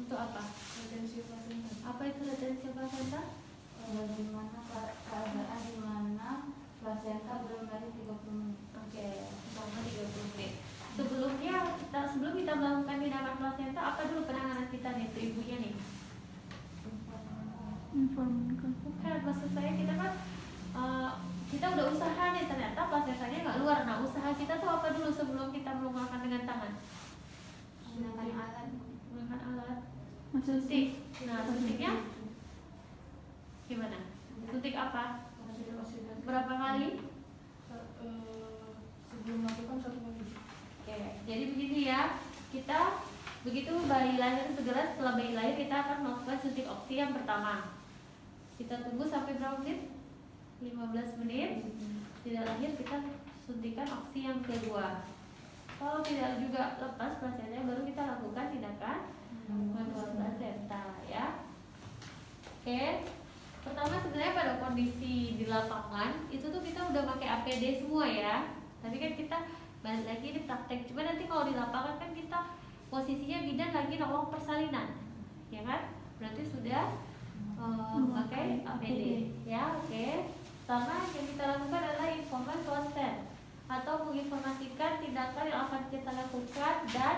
Untuk apa? Retensi plasenta. Apa itu retensi plasenta? Bagaimana keadaan di mana plasenta belum dari 30 menit. Oke, selama 30 menit. Sebelum kita melakukan tindakan plasenta, apa dulu penanganan kita nih untuk ibunya nih? Bukan, maksud saya kita kan kita udah usaha nih, ternyata plasentanya nggak keluar. Nah, usaha kita tuh apa dulu sebelum kita melakukan dengan tangan? Menggunakan alat. Suntik. Nah, suntiknya gimana? Suntik apa? Berapa kali? Sebelum melakukan 1 kali. Oke, jadi begini ya. Kita begitu bayi lahir, segera setelah bayi lahir kita akan melakukan suntik oksi yang pertama. Kita tunggu sampai berapa menit? 15 menit. Tidak lahir, kita suntikan oksi yang kedua. Kalau tidak juga lepas plasentanya, baru kita lakukan tindakan manual plasenta ya. Oke. Pertama sebenarnya pada kondisi di lapangan itu tuh kita udah pakai APD semua ya. Tapi kan kita balik lagi di praktek. Cuma nanti kalau di lapangan kan kita posisinya bidan lagi nolong persalinan, ya kan? Berarti sudah memakai APD ya. Oke. Pertama yang kita lakukan adalah informan consent atau menginformasikan tindakan yang akan kita lakukan dan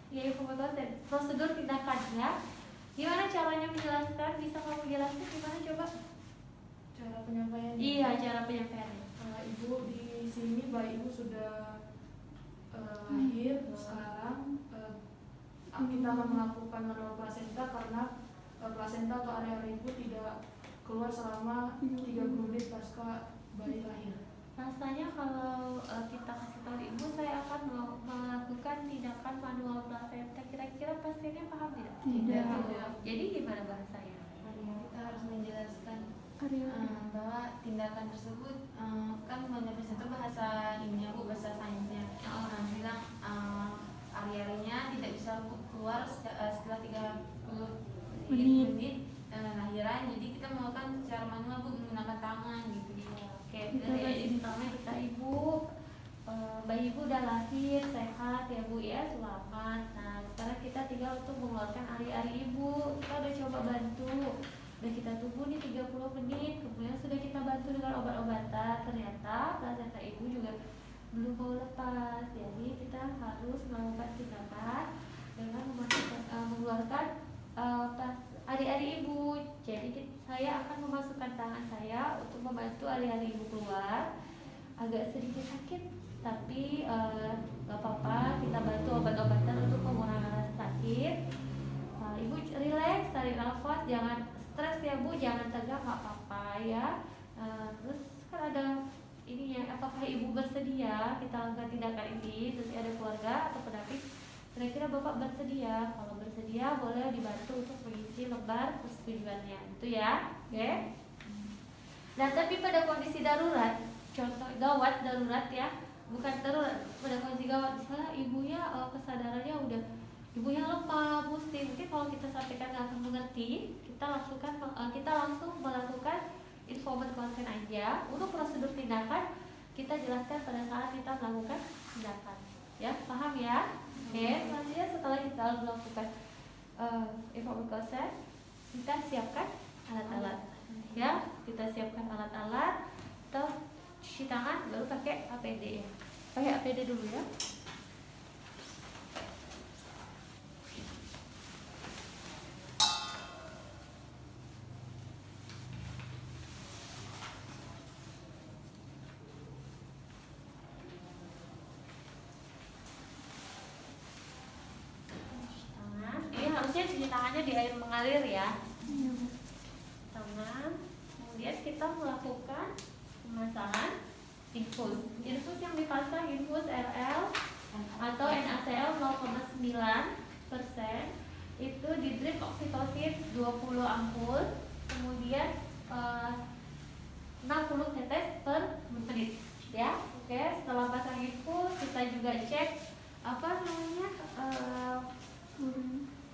ya informan consent, prosedur tindakannya. Gimana caranya menjelaskan? Bisa kamu jelaskan gimana coba? Cara penyampaian. Iya, cara penyampaiannya. Ibu di sini bayi ibu sudah lahir. Sekarang kita akan melakukan manual plasenta karena plasenta atau area ibu tidak keluar selama 30 menit pasca bayi lahir. Rasanya kalau kita kasih tahu ibu saya akan melakukan tindakan manual plasenta, kira-kira pasiennya paham tidak? Tidak. Jadi gimana bahasanya? Kita harus menjelaskan bahwa tindakan tersebut kan manual plasenta bahasa ininya Bu, bahasa sainsnya. Bilang area-areanya tidak bisa keluar setelah 30 menit lahiran. Jadi kita melakukan secara manual Bu, menggunakan tangan gitu. Oke, jadi pertama kita ibu, bayi ibu udah lahir sehat ya Bu ya, selamat. Nah sekarang kita tinggal untuk mengeluarkan ari-ari ibu. Kita udah coba bantu, udah kita tunggu nih 30 menit, kemudian sudah kita bantu dengan obat-obatan. Ternyata plasenta ibu juga belum mau lepas, jadi kita harus melakukan tindakan dengan mengeluarkan ari-ari ibu. Jadi saya akan memasukkan tangan saya untuk membantu ari-ari ibu keluar. Agak sedikit sakit, tapi gak apa-apa. Kita bantu obat-obatan untuk pengurangan rasa sakit. Ibu relax, tarik nafas, jangan stres ya Bu, jangan tegang, gak apa-apa ya. Terus kan ada ininya, apakah ibu bersedia kita lakukan tindakan ini? Terus ada keluarga atau pendamping? Kira-kira Bapak bersedia? Kalau bersedia boleh dibantu untuk mengisi lembar persetujuannya, itu ya, oke? Nah tapi pada kondisi darurat, contoh gawat darurat ya, bukan darurat, pada kondisi gawat, misalnya ibunya kesadarannya udah, ibunya lemah, pusing, mungkin kalau kita sampaikan nggak akan mengerti, kita langsung melakukan informan consent aja. Untuk prosedur tindakan kita jelaskan pada saat kita melakukan tindakan, ya, paham ya? Oke, selanjutnya setelah kita melakukan informan consent, kita siapkan alat-alat, ya, kita siapkan alat-alat, atau cuci tangan, baru pakai APD ya. Pakai APD dulu ya. Cuci tangannya di air mengalir ya. Tangan. Kemudian kita melakukan pemasangan infus. Infus yang dipasang infus RL atau NaCl 0,9%. Itu di drip oksitosin 20 ampul. Kemudian 60 tetes per menit ya. Oke, setelah pasang infus kita juga cek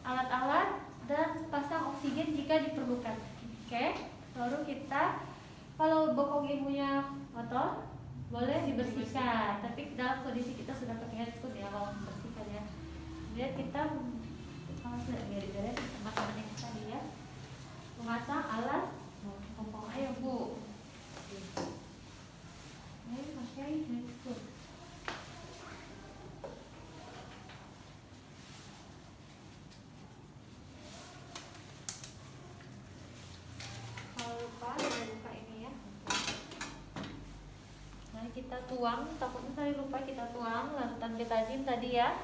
alat-alat dan pasang oksigen jika diperlukan. Oke, baru kita kalau bokong ibunya kotor boleh dibersihkan, tapi dalam kondisi kita sudah pakai handphone ya kalau membersihkan ya. Kemudian kita kalau sudah beres teman-teman yang tadi ya, memasang alas pompong air Bu. Ini pakai handphone. Kalau lupa jangan lupa ini ya. Nah kita tuang, takutnya tadi lupa kita tuang larutan betadine tadi ya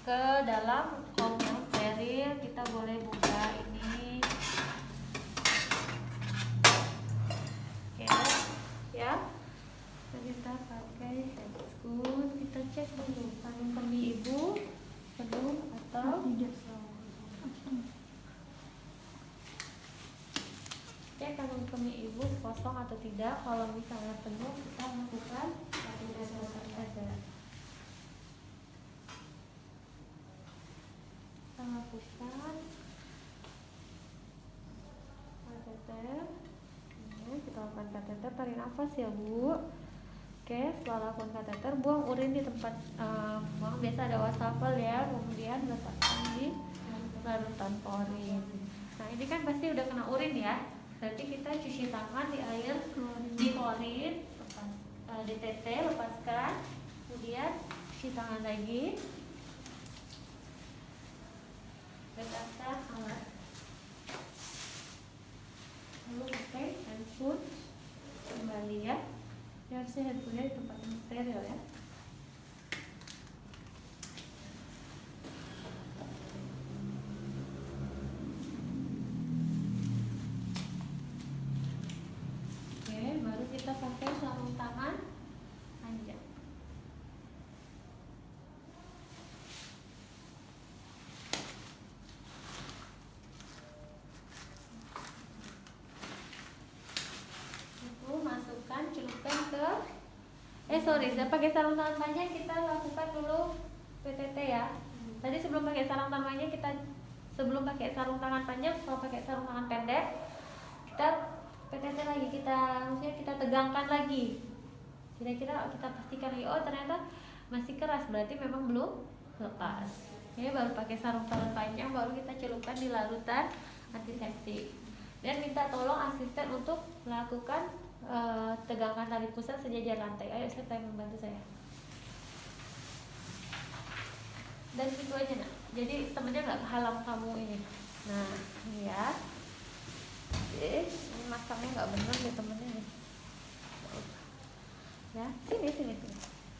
ke dalam kong yang steril. Kita boleh buka ini. Oke ya. Kita pakai head scoop. Kita cek dulu kandung kemih ibu penuh atau tidak. Cek kandung kemih ibu kosong atau tidak. Kalau misalnya penuh, kita lakukan satu tes saja. Kita lakukan kateter. Ini kita lakukan kateter. Tarik nafas ya Bu. Oke, setelah lakukan kateter, buang urin di tempat buang biasa ada wastafel ya. Kemudian letakkan di larutan klorin. Nah ini kan pasti udah kena urin ya. Berarti kita cuci tangan di air di klorin, lepas DTT, lepaskan, kemudian cuci tangan lagi, letakkan alat, lalu pakai handphone kembali ya. Ya harusnya handphonenya di tempat yang steril ya. Baru kita pakai sarung tangan panjang. Itu masukkan, celupkan ke saya pakai sarung tangan panjang. Kita lakukan dulu PTT ya. Tadi sebelum pakai sarung tangan panjang setelah pakai sarung tangan pendek, kita PTT lagi, maksudnya kita tegangkan lagi. Kira-kira kita pastikan lagi, oh ternyata masih keras, berarti memang belum lepas. Ya, baru pakai sarung tangan panjang, baru kita celupkan di larutan antiseptik. Dan minta tolong asisten untuk melakukan tegangkan tali pusat sejajar lantai. Ayo siapa yang membantu saya? Dan itu aja nak. Jadi temennya nggak kehalang kamu ini. Nah, ini ya. Ini masangnya nggak benar ya temennya nih. Ya, sini.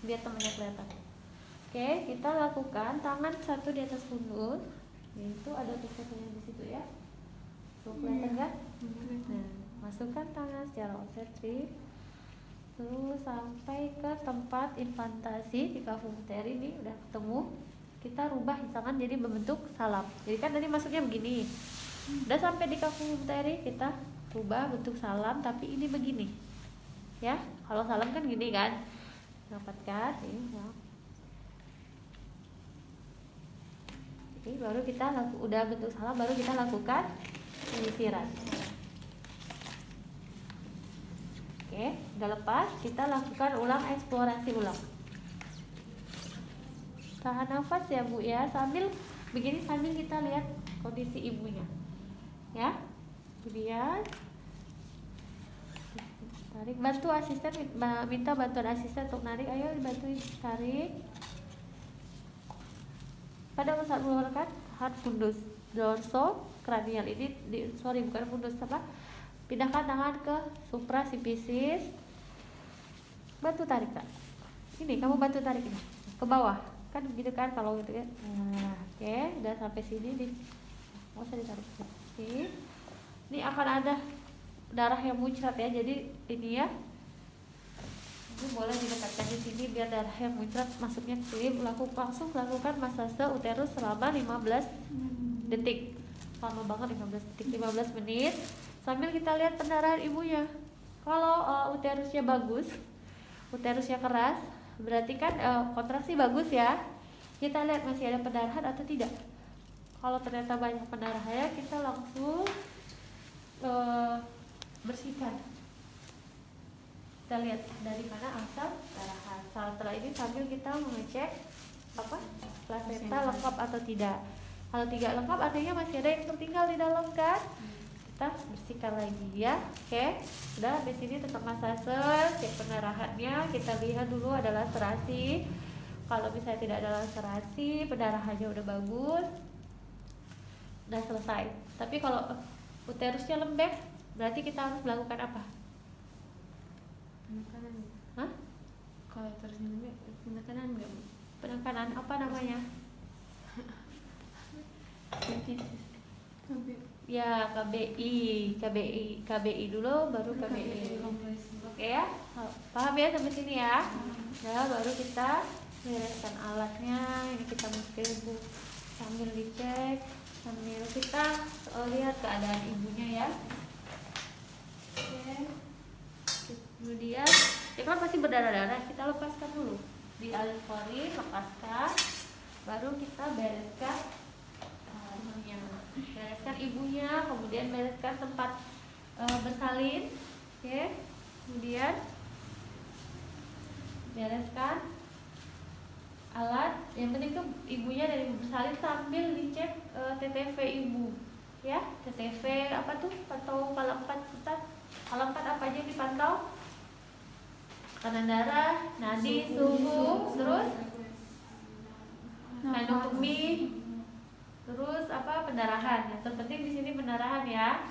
Biar temennya kelihatan. Oke, kita lakukan tangan satu di atas pundur. Itu ada tulisannya di situ ya. Tuh kelihatan kan? Nah, masukkan tangan secara obsesif. Terus sampai ke tempat implantasi di kafum uteri ini udah ketemu. Kita rubah tangan jadi berbentuk salap. Jadi kan tadi masuknya begini. Udah sampai di kafum uteri, kita rubah bentuk salam, tapi ini begini. Ya, kalau salam kan gini kan. Dapatkan ini ya. Oke, baru kita udah bentuk salam, baru kita lakukan penyisiran. Oke, udah lepas, kita lakukan ulang eksplorasi ulang. Tahan nafas ya Bu ya, sambil kita lihat kondisi ibunya. Ya, kemudian tarik, bantu asisten, minta bantuan asisten untuk narik. Ayo bantuin tarik. Pada saat mengeluarkan hard fundus dorso kranial ini bukan fundus apa? Pindahkan tangan ke supraspinalis. Bantu tarik Kak. Ini kamu bantu tarik ini ke bawah. Kan begitu kan kalau gitu ya. Nah, oke, udah sampai sini nih. Nggak usah ditarik. Oke. Ini akan ada darah yang muncrat ya. Jadi ini ya. Ini boleh didekatkan di sini biar darah yang muncrat masuknya ke sini. Langsung lakukan masase uterus selama 15 detik. Lama banget 15 detik, 15 menit. Sambil kita lihat pendarahan ibunya. Kalau uterusnya bagus, uterusnya keras, berarti kan kontraksi bagus ya. Kita lihat masih ada pendarahan atau tidak. Kalau ternyata banyak pendarahannya, kita langsung bersihkan. Kita lihat dari mana asal darahan. Setelah ini sambil kita mengecek apa plasenta lengkap atau tidak. Kalau tidak lengkap artinya masih ada yang tertinggal di dalam kan. Kita bersihkan lagi ya. Oke, udah habis ini tetap masase, cek pendarahannya, kita lihat dulu ada laserasi. Kalau misalnya tidak ada laserasi, pendarahannya udah bagus, udah selesai. Tapi kalau uterusnya lembek, berarti kita harus melakukan apa? Penekanan. Hah? Kalau terus ini penekanan enggak, Bu? Penekanan apa namanya? Ya KBI dulu baru KBI. Oke ya, paham ya sampai sini ya. Nah baru kita bereskan alatnya. Ini kita masukin Bu sambil dicek, sambil kita lihat keadaan ibunya ya. Oke. Kemudian ya kan masih berdarah-darah, kita lepaskan dulu di alkoholin, lepaskan, baru kita bereskan bereskan ibunya, kemudian bereskan tempat bersalin, oke. Kemudian bereskan alat, yang penting tuh ibunya dari bersalin sambil dicek TTV ibu, ya. TTV apa tuh? Pantau kala 4 kita, kala 4 apa aja yang dipantau? Tekanan darah, nadi, suhu, terus kandung kemih, terus apa pendarahan. Yang terpenting di sini pendarahan ya.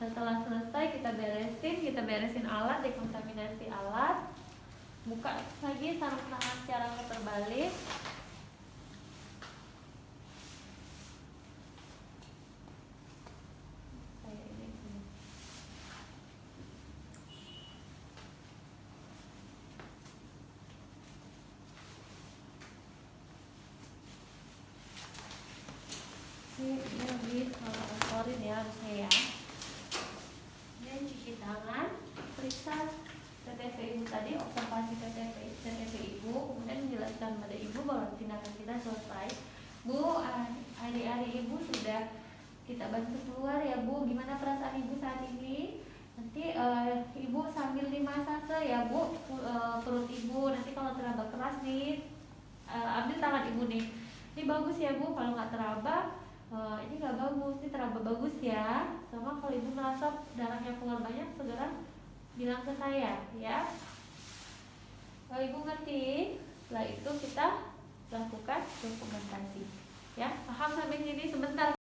Setelah selesai kita beresin alat, dekontaminasi alat, buka lagi sarung tangan secara terbalik. Ini lebih alkoholin ya harusnya ya. Dan cuci tangan, periksa TTV ibu tadi, observasi TTV ibu, kemudian menjelaskan pada ibu bahwa tindakan kita selesai. Bu, adik-adik ibu sudah kita bantu keluar ya Bu. Gimana perasaan ibu saat ini? Nanti ibu sambil dimasase ya Bu, perut ibu. Nanti kalau teraba keras nih, ambil tangan ibu nih. Ini bagus ya Bu, kalau nggak teraba ini nggak bagus, ini teraba bagus ya. Sama kalau ibu merasa darahnya keluar banyak, segera bilang ke saya ya. Kalau ibu ngerti, setelah itu kita lakukan dokumentasi ya. Paham sampai sini? Sebentar.